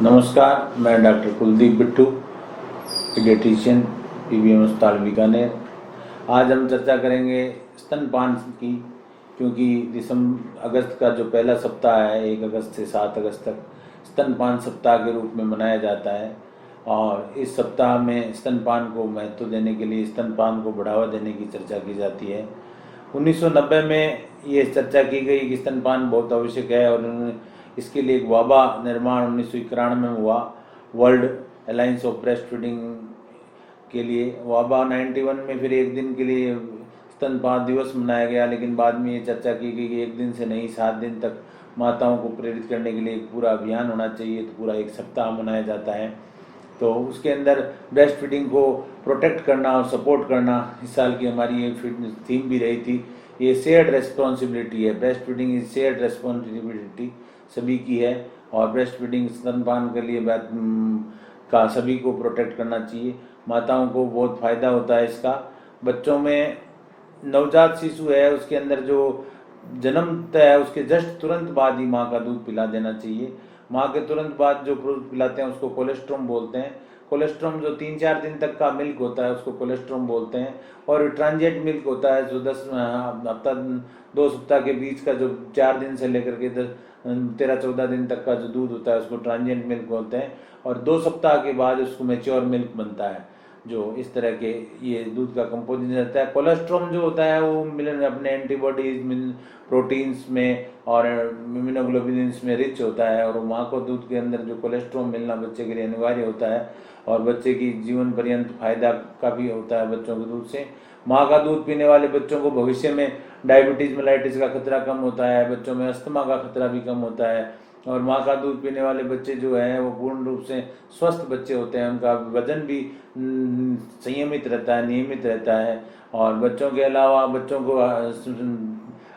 नमस्कार, मैं doctor Kuldeep Bittu, paediatrician, PBM अस्पताल बीकानेर। आज हम चर्चा करेंगे स्तनपान की, क्योंकि अगस्त का जो पहला सप्ताह है 1 अगस्त से 7 अगस्त तक स्तनपान सप्ताह के रूप में मनाया जाता है। और इस सप्ताह में स्तनपान को महत्व देने के लिए, स्तनपान को बढ़ावा देने की चर्चा की जाती है। 1990 में ये चर्चा की गई कि स्तनपान बहुत आवश्यक है, और इसके लिए एक वाबा निर्माण 1991 में हुआ, world alliance of breast feeding के लिए। वाबा 91 में फिर एक दिन के लिए स्तनपान दिवस मनाया गया, लेकिन बाद में ये चर्चा की गई कि एक दिन से नहीं, 7 दिन तक माताओं को प्रेरित करने के लिए एक पूरा अभियान होना चाहिए, तो पूरा एक सप्ताह मनाया जाता है। तो उसके अंदर ब्रेस्ट फीडिंग को प्रोटेक्ट करना और सपोर्ट करना इस साल की हमारी एक फिटनेस थीम भी रही थी। ये शेयर्ड रेस्पॉन्सिबिलिटी है, breast feeding is shared responsibility, सभी की है। और ब्रेस्ट फीडिंग स्तनपान के लिए का सभी को प्रोटेक्ट करना चाहिए। माताओं को बहुत फ़ायदा होता है इसका। बच्चों में नवजात शिशु है, उसके अंदर जो जन्मता है उसके जस्ट तुरंत बाद ही माँ का दूध पिला देना चाहिए। माँ के तुरंत बाद जो दूध पिलाते हैं उसको कोलेस्ट्रॉम बोलते हैं। कोलेस्ट्रॉम जो 3-4 दिन तक का मिल्क होता है उसको कोलेस्ट्रॉम बोलते हैं। और ट्रांजिएंट मिल्क होता है जो 10 हफ्ता 2 सप्ताह के बीच का, जो 4 दिन से लेकर के 13-14 दिन तक का जो दूध होता है उसको ट्रांजिएंट मिल्क बोलते हैं। और 2 सप्ताह के बाद उसको मैच्योर मिल्क बनता है, जो इस तरह के ये दूध का कंपोजिशन रहता है। कोलेस्ट्रॉम जो होता है वो मिलन अपने एंटीबॉडीज, प्रोटीन्स में और इम्यूनोग्लोबुलिन्स में रिच होता है, और माँ को दूध के अंदर जो कोलेस्ट्रॉम मिलना बच्चे के लिए अनिवार्य होता है, और बच्चे की जीवन पर्यंत फायदा काफ़ी होता है बच्चों के दूध से। माँ का दूध पीने वाले बच्चों को भविष्य में डायबिटीज़ मेलाइटिस का खतरा कम होता है, बच्चों में अस्थमा का खतरा भी कम होता है। और माँ का दूध पीने वाले बच्चे जो हैं वो पूर्ण रूप से स्वस्थ बच्चे होते हैं, उनका वजन भी संयमित रहता है, नियमित रहता है। और बच्चों के अलावा बच्चों को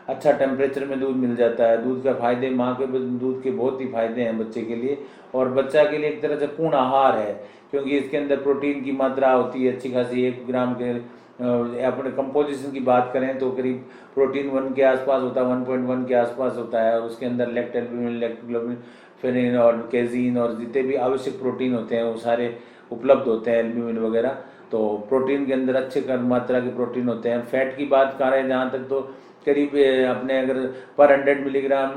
अच्छा टेम्परेचर में दूध मिल जाता है। दूध का फ़ायदे, माँ के दूध के बहुत ही फ़ायदे हैं बच्चे के लिए, और बच्चा के लिए एक तरह से पूर्ण आहार है, क्योंकि इसके अंदर प्रोटीन की मात्रा होती है अच्छी खासी। 1 ग्राम के अपने कंपोजिशन की बात करें तो करीब प्रोटीन 1 के आसपास होता है, 1.1 के आसपास होता है। और उसके अंदर लैक्टोएल्ब्यूमिन, लैक्टोग्लोबिन और कैजीन और जितने भी आवश्यक प्रोटीन होते हैं वो सारे उपलब्ध होते हैं, एल्ब्यूमिन वगैरह। तो प्रोटीन के अंदर अच्छे मात्रा के प्रोटीन होते हैं। फैट की बात करें जहाँ तक, तो करीब अपने अगर पर 100 मिलीग्राम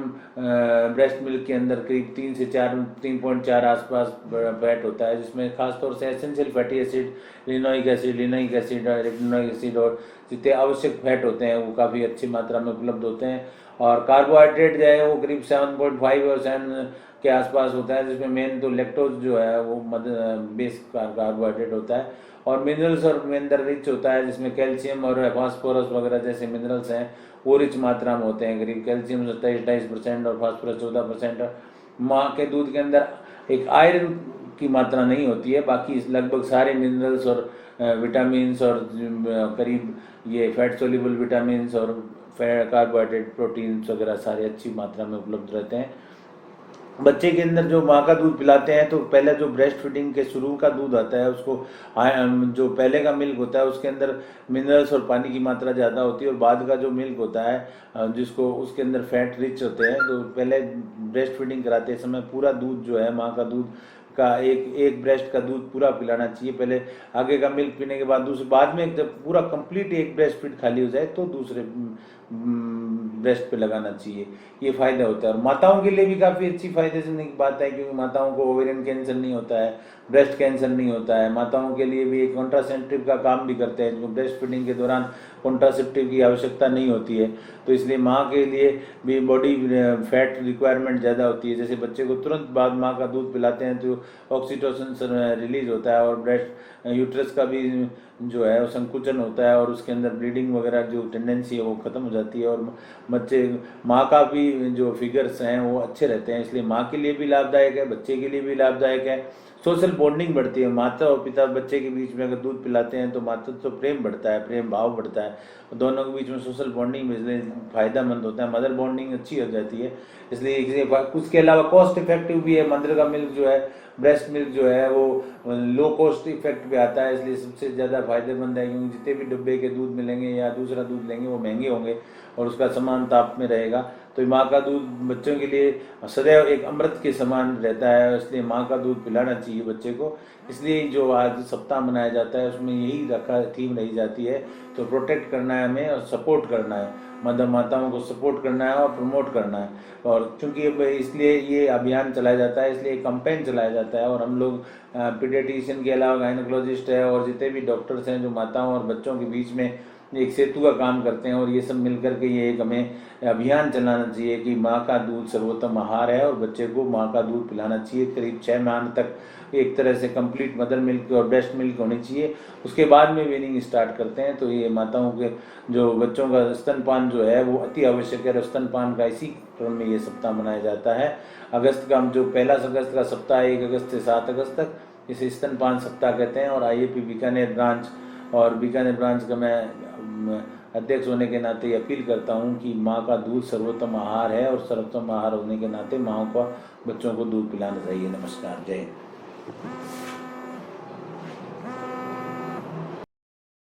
ब्रेस्ट मिल्क के अंदर करीब 3 से 4, 3.4 आसपास फैट होता है, जिसमें खासतौर से essential fatty acid, linoleic acid और रेटिनोइक एसिड और जितने आवश्यक फैट होते हैं वो काफ़ी अच्छी मात्रा में उपलब्ध होते हैं। और कार्बोहाइड्रेट जो है वो करीब 7.5 और 7 के आसपास होता है, जिसमें मेन तो लैक्टोज जो है वो बेस कार्बोहाइड्रेट होता है। और मिनरल्स और अंदर रिच होता है, जिसमें कैल्शियम और फास्फोरस वगैरह जैसे मिनरल्स हैं वो रिच मात्रा में होते हैं। करीब कैल्शियम 27-28% और फास्फोरस 14%। माँ के दूध के अंदर एक आयरन की मात्रा नहीं होती है, बाकी लगभग सारे मिनरल्स और विटामिन्स और करीब ये फैट सोल्यूबल विटामिन्स और कार्बोहाइड्रेट, प्रोटीन्स वगैरह सारे अच्छी मात्रा में उपलब्ध रहते हैं। बच्चे के अंदर जो माँ का दूध पिलाते हैं तो पहले जो ब्रेस्ट फीडिंग के शुरू का दूध आता है उसको जो पहले का मिल्क होता है उसके अंदर मिनरल्स और पानी की मात्रा ज़्यादा होती है, और बाद का जो मिल्क होता है जिसको उसके अंदर फैट रिच होते हैं। तो पहले ब्रेस्ट फीडिंग कराते समय पूरा दूध जो है माँ का दूध का एक ब्रेस्ट का दूध पूरा पिलाना चाहिए। पहले आगे का मिल्क पीने के बाद दूसरे बाद में जब पूरा कंप्लीट एक ब्रेस्ट फीड खाली हो जाए तो दूसरे ब्रेस्ट पे लगाना चाहिए। ये फ़ायदा होता है, और माताओं के लिए भी काफ़ी अच्छी फ़ायदे से की बात है, क्योंकि माताओं को ओवेरियन कैंसर नहीं होता है, ब्रेस्ट कैंसर नहीं होता है। माताओं के लिए भी एक कॉन्ट्रासेप्टिव का काम भी करते हैं, जो ब्रेस्ट फीडिंग के दौरान कॉन्ट्रासेप्टिव की आवश्यकता नहीं होती है। तो इसलिए माँ के लिए भी बॉडी फैट रिक्वायरमेंट ज़्यादा होती है। जैसे बच्चे को तुरंत बाद माँ का दूध पिलाते हैं तो ऑक्सीटोसिन रिलीज होता है, और ब्रेस्ट यूट्रस का भी जो है वो संकुचन होता है, और उसके अंदर ब्लीडिंग वगैरह जो टेंडेंसी है वो ख़त्म हो जाती है, और बच्चे माँ का भी जो फिगर्स हैं वो अच्छे रहते हैं। इसलिए माँ के लिए भी लाभदायक है, बच्चे के लिए भी लाभदायक है। सोशल बॉन्डिंग बढ़ती है, माता और पिता बच्चे के बीच में अगर दूध पिलाते हैं तो माता तो प्रेम बढ़ता है, प्रेम भाव बढ़ता है, दोनों के बीच में सोशल बॉन्डिंग इसलिए फ़ायदेमंद होता है। मदर बॉन्डिंग अच्छी हो जाती है, इसलिए उसके अलावा कॉस्ट इफेक्टिव भी है। मदर का मिल्क जो है, ब्रेस्ट मिल्क जो है वो लो कॉस्ट इफेक्ट पे आता है, इसलिए सबसे ज़्यादा फायदेमंद है, क्योंकि जितने भी डब्बे के दूध मिलेंगे या दूसरा दूध लेंगे वो महंगे होंगे और उसका समान ताप में रहेगा। तो माँ का दूध बच्चों के लिए सदैव एक अमृत के समान रहता है, इसलिए माँ का दूध पिलाना चाहिए बच्चे को। इसलिए जो आज सप्ताह मनाया जाता है उसमें यही रखा थीम रही जाती है, तो प्रोटेक्ट करना है हमें और सपोर्ट करना है, मदर माताओं को सपोर्ट करना है और प्रमोट करना है। और चूँकि अब इसलिए ये अभियान चलाया जाता है, इसलिए कैंपेन चलाया जाता है, और हम लोग पीडियाट्रिशियन के अलावा गायनोकोलॉजिस्ट है और जितने भी डॉक्टर्स हैं जो माताओं और बच्चों के बीच में एक सेतु का काम करते हैं, और ये सब मिल करके ये एक हमें अभियान चलाना चाहिए कि माँ का दूध सर्वोत्तम आहार है और बच्चे को माँ का दूध पिलाना चाहिए। करीब 6 माह तक एक तरह से कंप्लीट मदर मिल्क और ब्रेस्ट मिल्क होनी चाहिए, उसके बाद में वीनिंग स्टार्ट करते हैं। तो ये माताओं के जो बच्चों का स्तनपान जो है वो अति आवश्यक है, और स्तनपान का इसी क्रम में ये सप्ताह मनाया जाता है। अगस्त का जो 1 अगस्त का सप्ताह है 1 अगस्त से 7 अगस्त तक, इसे स्तनपान सप्ताह कहते हैं। और IAP बीकानेर ब्रांच का मैं अध्यक्ष होने के नाते अपील करता हूं कि माँ का दूध सर्वोत्तम आहार है, और सर्वोत्तम आहार होने के नाते माँओं का बच्चों को दूध पिलाना चाहिए। नमस्कार, जय हिंद।